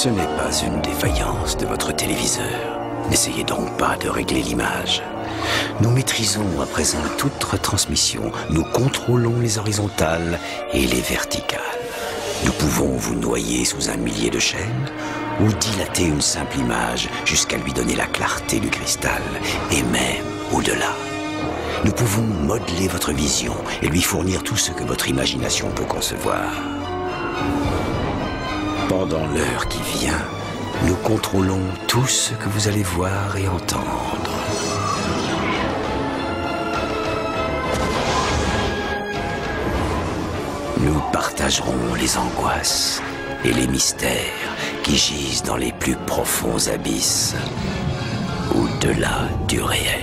Ce n'est pas une défaillance de votre téléviseur. N'essayez donc pas de régler l'image. Nous maîtrisons à présent toute retransmission. Nous contrôlons les horizontales et les verticales. Nous pouvons vous noyer sous un millier de chaînes ou dilater une simple image jusqu'à lui donner la clarté du cristal et même au-delà. Nous pouvons modeler votre vision et lui fournir tout ce que votre imagination peut concevoir. Pendant l'heure qui vient, nous contrôlons tout ce que vous allez voir et entendre. Nous partagerons les angoisses et les mystères qui gisent dans les plus profonds abysses, au-delà du réel.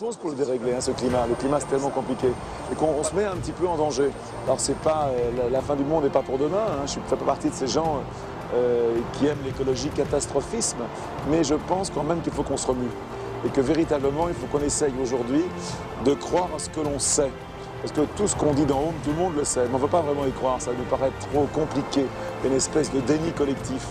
grand-chose pour le dérégler, hein, ce climat. Le climat, c'est tellement compliqué. Et qu'on se met un petit peu en danger. Alors, c'est pas, la fin du monde n'est pas pour demain. Hein. Je ne fais pas partie de ces gens qui aiment l'écologie catastrophisme. Mais je pense quand même qu'il faut qu'on se remue. Et que véritablement, il faut qu'on essaye aujourd'hui de croire à ce que l'on sait. Parce que tout ce qu'on dit d'en haut, tout le monde le sait. Mais on ne veut pas vraiment y croire. Ça nous paraît trop compliqué. Une espèce de déni collectif.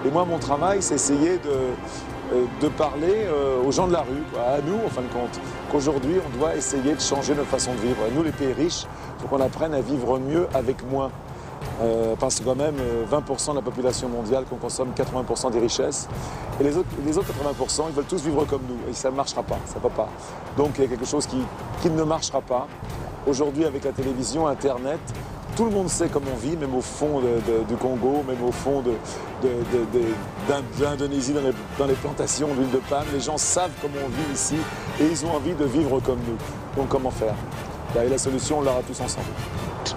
Et moi, mon travail, c'est essayer de parler aux gens de la rue, quoi, à nous, en fin de compte, qu'aujourd'hui, on doit essayer de changer notre façon de vivre. Et nous, les pays riches, il faut qu'on apprenne à vivre mieux avec moins. Parce que quand même, 20% de la population mondiale, qu'on consomme 80% des richesses. Et les autres 80%, ils veulent tous vivre comme nous. Et ça ne marchera pas, ça ne peut pas. Donc, il y a quelque chose qui ne marchera pas. Aujourd'hui, avec la télévision, Internet, tout le monde sait comment on vit, même au fond du Congo, même au fond d'Indonésie, dans les plantations d'huile de palme. Les gens savent comment on vit ici et ils ont envie de vivre comme nous. Donc comment faire? Et la solution, on l'aura tous ensemble.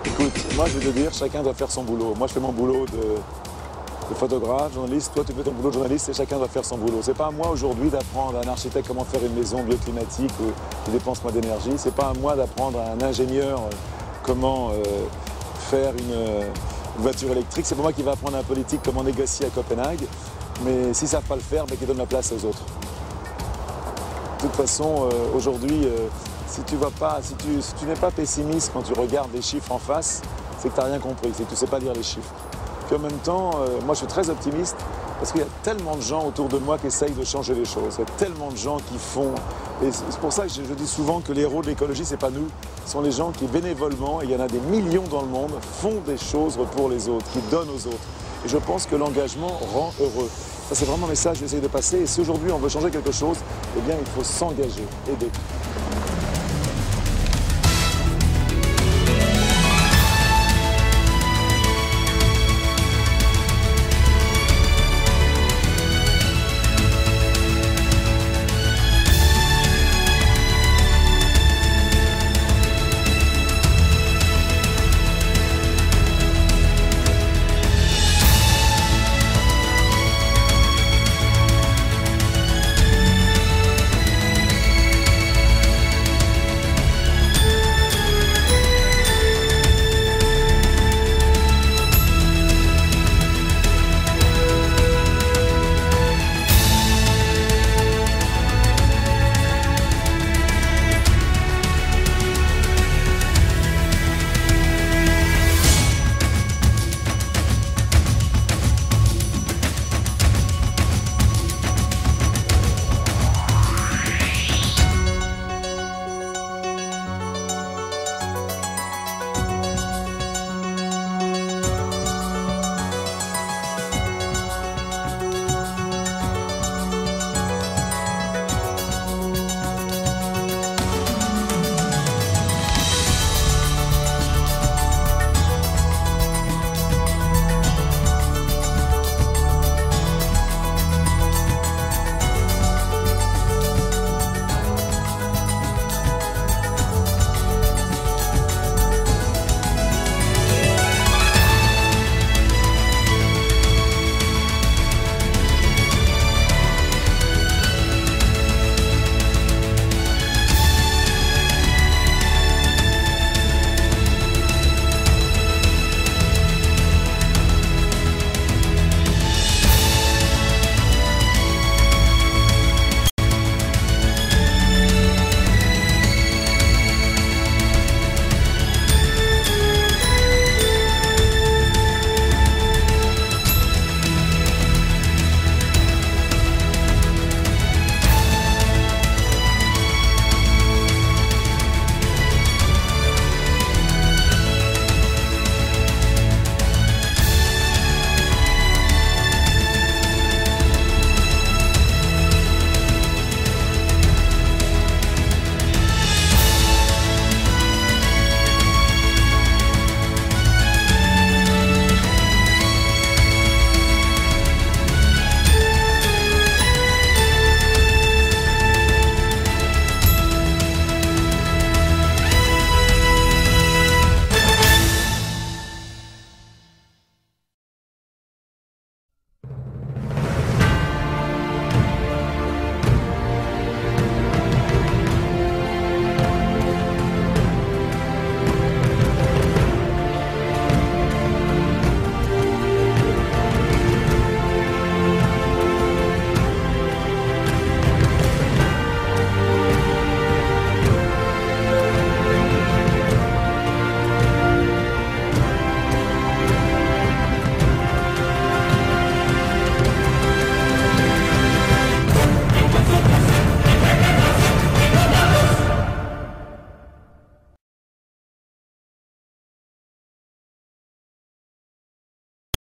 Écoute, moi je vais te dire, chacun doit faire son boulot. Moi je fais mon boulot de photographe, journaliste, toi tu fais ton boulot de journaliste et chacun doit faire son boulot. C'est pas à moi aujourd'hui d'apprendre à un architecte comment faire une maison bioclimatique ou qui dépense moins d'énergie. C'est pas à moi d'apprendre à un ingénieur comment faire une voiture électrique. C'est pour moi qui va apprendre à un politique comment négocier à Copenhague. Mais s'ils ne savent pas le faire, qu'ils donnent la place aux autres. De toute façon, aujourd'hui, si tu n'es pas pessimiste quand tu regardes les chiffres en face, c'est que tu n'as rien compris, c'est que tu ne sais pas lire les chiffres. Puis en même temps, moi je suis très optimiste parce qu'il y a tellement de gens autour de moi qui essayent de changer les choses. Il y a tellement de gens qui font. Et c'est pour ça que je dis souvent que les héros de l'écologie, ce n'est pas nous. Ce sont les gens qui bénévolement, et il y en a des millions dans le monde, font des choses pour les autres, qui donnent aux autres. Et je pense que l'engagement rend heureux. Ça c'est vraiment un message que j'essaie de passer. Et si aujourd'hui on veut changer quelque chose, eh bien il faut s'engager, aider.